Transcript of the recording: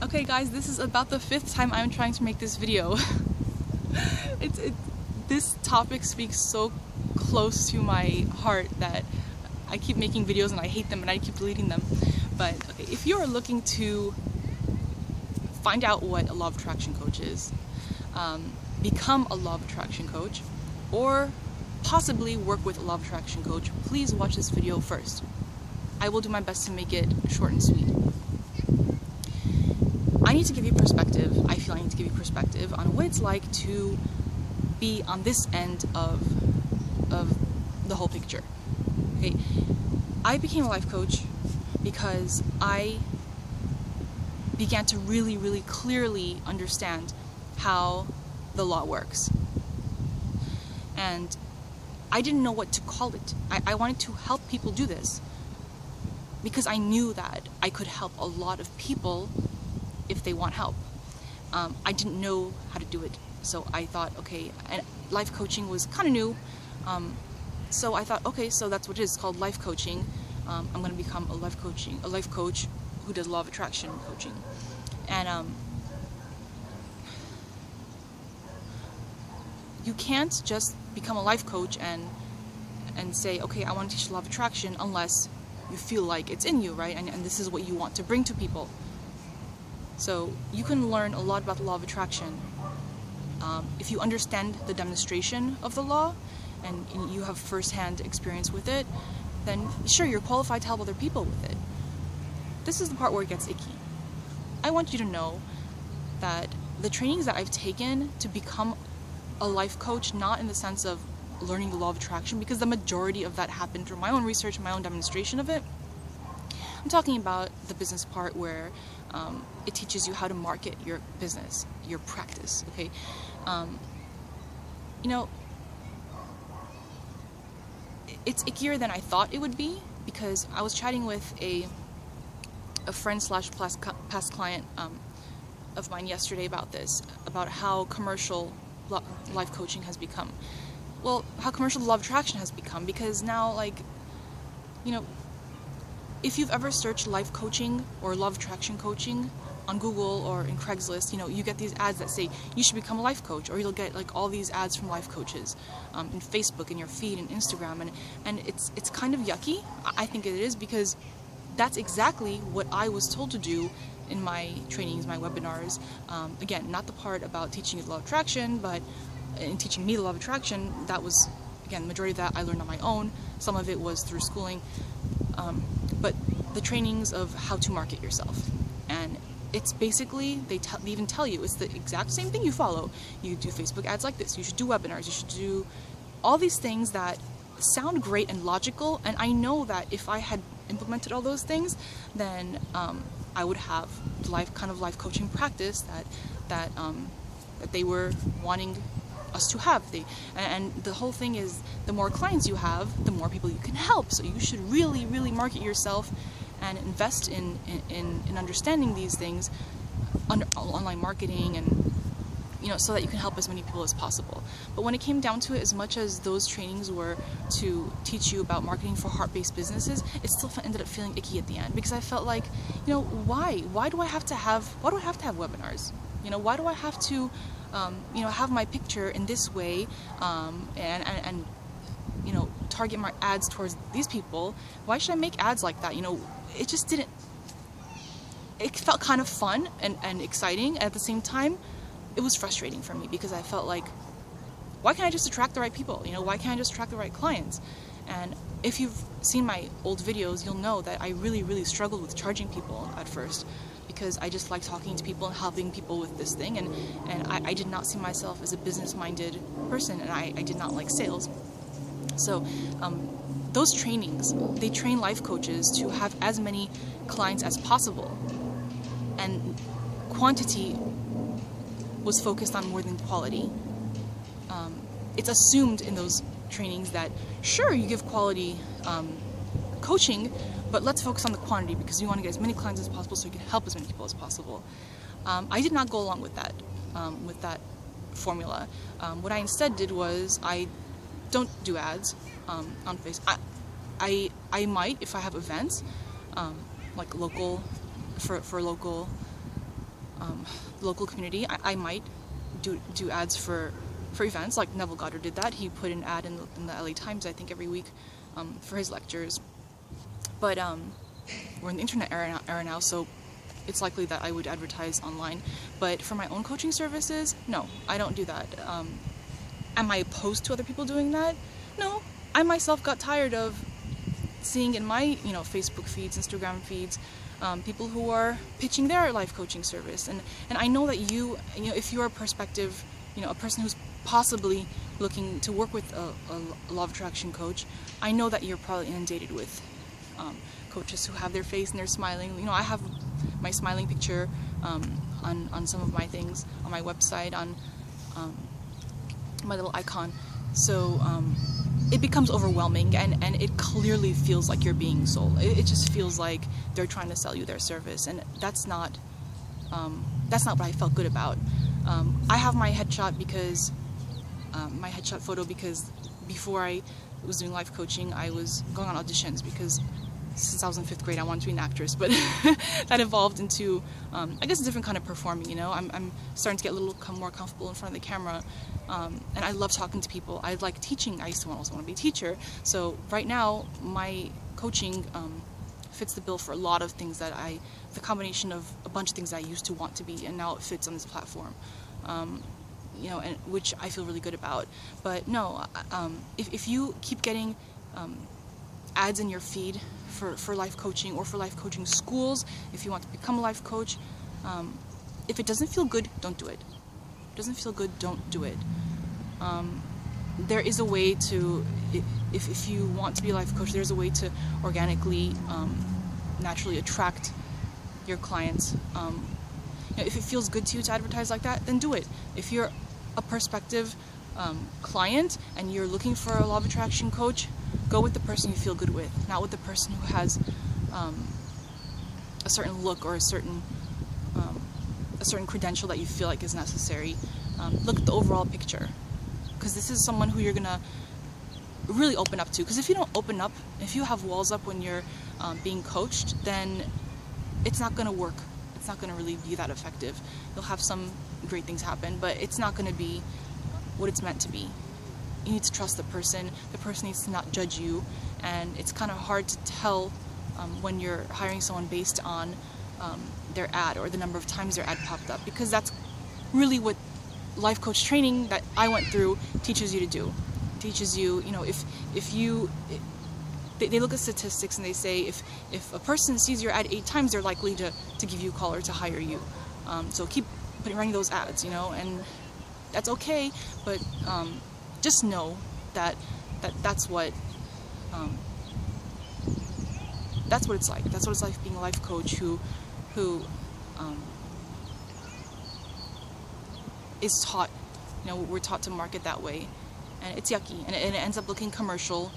Okay guys, this is about the 5th time I'm trying to make this video. This topic speaks so close to my heart that I keep making videos and I hate them and I keep deleting them. But okay, if you are looking to find out what a law of attraction coach is, become a law of attraction coach, or possibly work with a law of attraction coach, please watch this video first. I will do my best to make it short and sweet. I need to give you perspective. I feel I need to give you perspective on what it's like to be on this end of the whole picture. Okay, I became a life coach because I began to really clearly understand how the law works. And I didn't know what to call it. I wanted to help people do this because I knew that I could help a lot of people if they want help. I didn't know how to do it, so I thought, okay, and life coaching was kind of new, so I thought, okay, so that's what it is, called life coaching. I'm going to become a life coach who does law of attraction coaching. And you can't just become a life coach and say, okay, I want to teach law of attraction unless you feel like it's in you, right? And this is what you want to bring to people. So you can learn a lot about the law of attraction if you understand the demonstration of the law and you have first-hand experience with it. Then sure, you're qualified to help other people with it. This is the part where it gets icky. I want you to know that the trainings that I've taken to become a life coach, not in the sense of learning the law of attraction, because the majority of that happened through my own research, my own demonstration of it. I'm talking about the business part where it teaches you how to market your business, your practice, okay? You know, it's ickier than I thought it would be, because I was chatting with a friend slash past client of mine yesterday about this, about how commercial life coaching has become. Well, how commercial the law of attraction has become, because now, like, you know, if you've ever searched life coaching or law of attraction coaching on Google or in Craigslist, you know, you get these ads that say you should become a life coach, or you'll get like all these ads from life coaches in Facebook, in your feed, and Instagram, and it's kind of yucky. I think it is, because that's exactly what I was told to do in my trainings, my webinars. Again, not the part about teaching you the law of attraction, but in teaching me the law of attraction, that was, again, the majority of that I learned on my own. Some of it was through schooling. But the trainings of how to market yourself, and it's basically, they even tell you it's the exact same thing you follow. You do Facebook ads like this, you should do webinars, you should do all these things that sound great and logical, and I know that if I had implemented all those things, then I would have the kind of life coaching practice that they were wanting us to have. And the whole thing is, the more clients you have, the more people you can help. So you should really market yourself and invest in understanding these things, online marketing, and you know, so that you can help as many people as possible. But when it came down to it, as much as those trainings were to teach you about marketing for heart-based businesses, it still ended up feeling icky at the end, because I felt like, you know, why do I have to have webinars? You know, why do I have to you know, have my picture in this way, and you know, target my ads towards these people? Why should I make ads like that? You know, it just didn't. It felt kind of fun and exciting, and at the same time, it was frustrating for me, because I felt like, why can't I just attract the right people? You know, why can't I just attract the right clients? And if you've seen my old videos, you'll know that I really struggled with charging people at first, because I just like talking to people and helping people with this thing, and I did not see myself as a business-minded person, and I did not like sales. So those trainings, they train life coaches to have as many clients as possible, and quantity was focused on more than quality. It's assumed in those trainings that, sure, you give quality coaching, but let's focus on the quantity, because you want to get as many clients as possible so you can help as many people as possible. I did not go along with that formula. What I instead did was, I don't do ads on Facebook. I might, if I have events, like local, for local local community. I might do ads for events, like Neville Goddard did that. He put an ad in the LA Times, I think, every week for his lectures. But we're in the internet era now, so it's likely that I would advertise online. But for my own coaching services, no, I don't do that. Am I opposed to other people doing that? No. I myself got tired of seeing in my, Facebook feeds, Instagram feeds, people who are pitching their life coaching service. And I know that if you're a prospective, a person who's possibly looking to work with a law of attraction coach, I know that you're probably inundated with coaches who have their face and they're smiling. I have my smiling picture on some of my things on my website, on my little icon. So it becomes overwhelming, and it clearly feels like you're being sold. It just feels like they're trying to sell you their service, and that's not what I felt good about. I have my headshot because my headshot photo because before I was doing life coaching, I was going on auditions because since I was in 5th grade, I wanted to be an actress, but that evolved into, I guess, a different kind of performing. I'm starting to get a little more comfortable in front of the camera, and I love talking to people. I like teaching. I used to also want to be a teacher. So right now, my coaching fits the bill for a lot of things that the combination of a bunch of things I used to want to be, and now it fits on this platform. And which I feel really good about. But no, if you keep getting ads in your feed for life coaching or for life coaching schools, if you want to become a life coach, if it doesn't feel good, don't do it. If it doesn't feel good, don't do it. There is a way to, if you want to be a life coach, there's a way to organically, naturally attract your clients. If it feels good to you to advertise like that, then do it. If you're a prospective client and you're looking for a law of attraction coach, go with the person you feel good with, not with the person who has a certain look or a certain credential that you feel like is necessary. Look at the overall picture, because this is someone who you're gonna really open up to. Because if you don't open up, if you have walls up when you're being coached, then it's not gonna work. It's not gonna really be that effective. You'll have some great things happen, but it's not gonna be what it's meant to be. You need to trust the person. The person needs to not judge you, and it's kind of hard to tell when you're hiring someone based on their ad or the number of times their ad popped up, because that's really what life coach training that I went through teaches you to do. It teaches you, they look at statistics and they say if a person sees your ad 8 times, they're likely to give you a call or to hire you. So keep running those ads, and that's okay, but just know that's what it's like. That's what it's like being a life coach who is taught, we're taught to market that way, and it's yucky, and it ends up looking commercial.